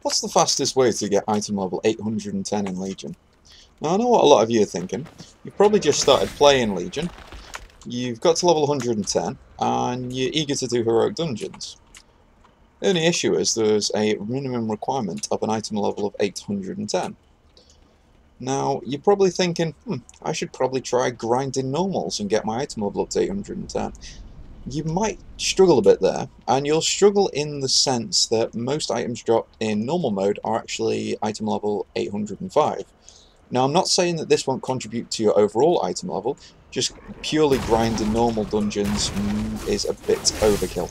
What's the fastest way to get item level 810 in Legion? Now I know what a lot of you are thinking. You've probably just started playing Legion, you've got to level 110, and you're eager to do heroic dungeons. The only issue is there's a minimum requirement of an item level of 810. Now, you're probably thinking, I should probably try grinding normals and get my item level up to 810. You might struggle a bit there, and you'll struggle in the sense that most items dropped in normal mode are actually item level 805. Now, I'm not saying that this won't contribute to your overall item level, just purely grinding normal dungeons is a bit overkill.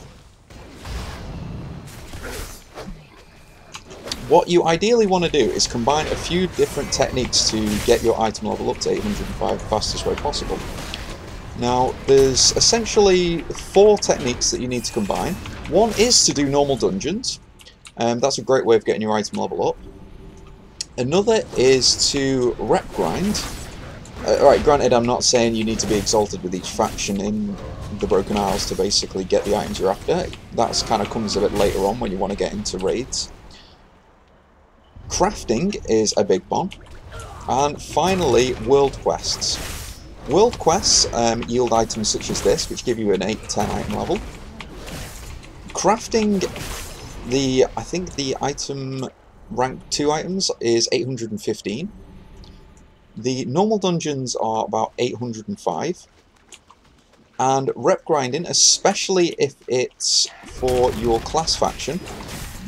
What you ideally want to do is combine a few different techniques to get your item level up to 805 the fastest way possible. Now, there's essentially 4 techniques that you need to combine. One is to do normal dungeons, that's a great way of getting your item level up. Another is to rep grind. Alright, granted, I'm not saying you need to be exalted with each faction in the Broken Isles to basically get the items you're after. That kind of comes a bit later on when you want to get into raids. Crafting is a big one. And finally, world quests. World quests yield items such as this, which give you an 8-10 item level. Crafting, I think the item rank 2 items is 815. The normal dungeons are about 805. And rep grinding, especially if it's for your class faction,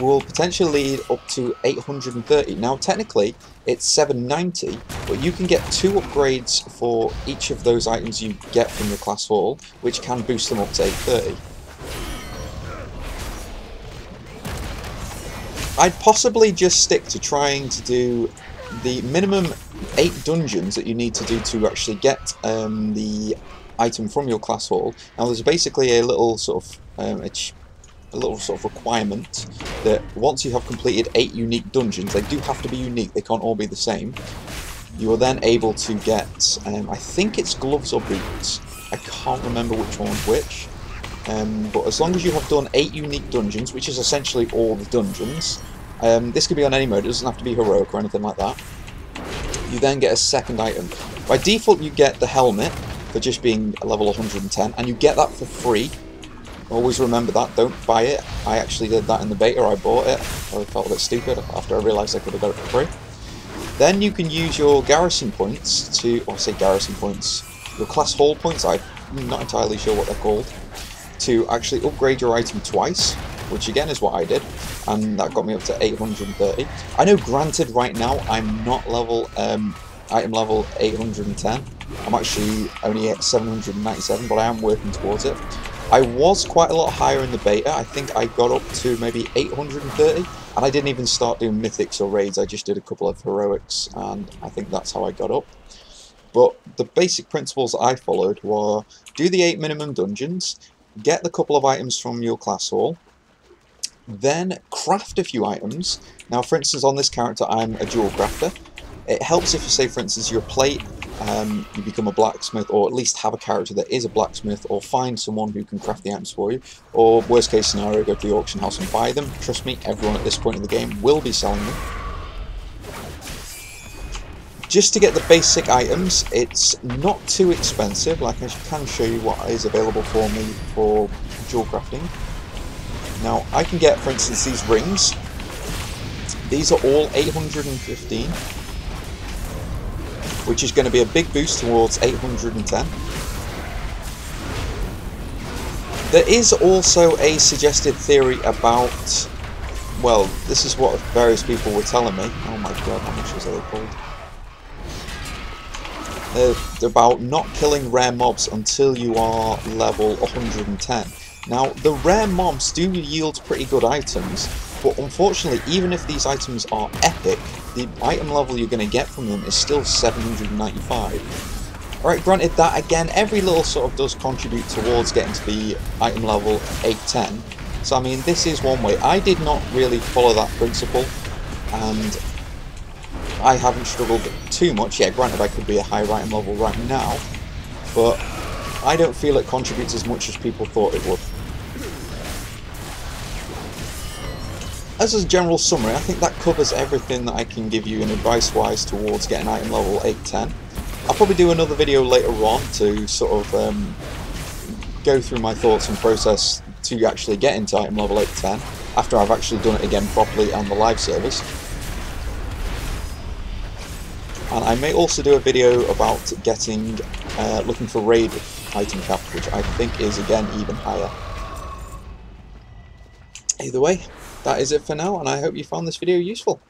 will potentially lead up to 830. Now technically it's 790, but you can get 2 upgrades for each of those items you get from your class hall, which can boost them up to 830. I'd possibly just stick to trying to do the minimum 8 dungeons that you need to do to actually get the item from your class hall. Now there's basically a little sort of requirement that once you have completed 8 unique dungeons, they do have to be unique, they can't all be the same, you are then able to get, I think it's gloves or boots, I can't remember which one's which, but as long as you have done 8 unique dungeons, which is essentially all the dungeons, this could be on any mode, it doesn't have to be heroic or anything like that, you then get a second item. By default you get the helmet for just being a level 110, and you get that for free. Always remember that, don't buy it. I actually did that in the beta, I bought it. I felt a bit stupid after I realised I could have got it for free. Then you can use your garrison points to, or I say garrison points, your class hall points, I'm not entirely sure what they're called, to actually upgrade your item twice, which again is what I did, and that got me up to 830. I know granted right now I'm not item level 810, I'm actually only at 797, but I am working towards it. I was quite a lot higher in the beta, I think I got up to maybe 830, and I didn't even start doing mythics or raids, I just did a couple of heroics, and I think that's how I got up. But the basic principles that I followed were, do the 8 minimum dungeons, get the couple of items from your class hall, then craft a few items. Now for instance on this character I'm a dual crafter. It helps if you say for instance you're a plate, you become a blacksmith, or at least have a character that is a blacksmith, or find someone who can craft the items for you, or worst case scenario go to the auction house and buy them. Trust me, everyone at this point in the game will be selling them. Just to get the basic items, it's not too expensive, like I can show you what is available for me for dual crafting. Now I can get for instance these rings, these are all 815. Which is going to be a big boost towards 810. There is also a suggested theory about, well, this is what various people were telling me. Oh my god, how much was they called? About not killing rare mobs until you are level 110. Now, the rare mobs do yield pretty good items, but unfortunately, even if these items are epic, the item level you're going to get from them is still 795. Alright, granted that again, every little sort of does contribute towards getting to the item level 810. So I mean, this is one way. I did not really follow that principle, and I haven't struggled too much. Yeah, granted I could be a higher item level right now, but I don't feel it contributes as much as people thought it would. as a general summary, I think that covers everything that I can give you in advice-wise towards getting item level 8-10. I'll probably do another video later on to sort of go through my thoughts and process to actually get into item level 8-10 after I've actually done it again properly on the live service. And I may also do a video about getting, looking for raid item cap, which I think is again even higher. Either way, that is it for now, and I hope you found this video useful.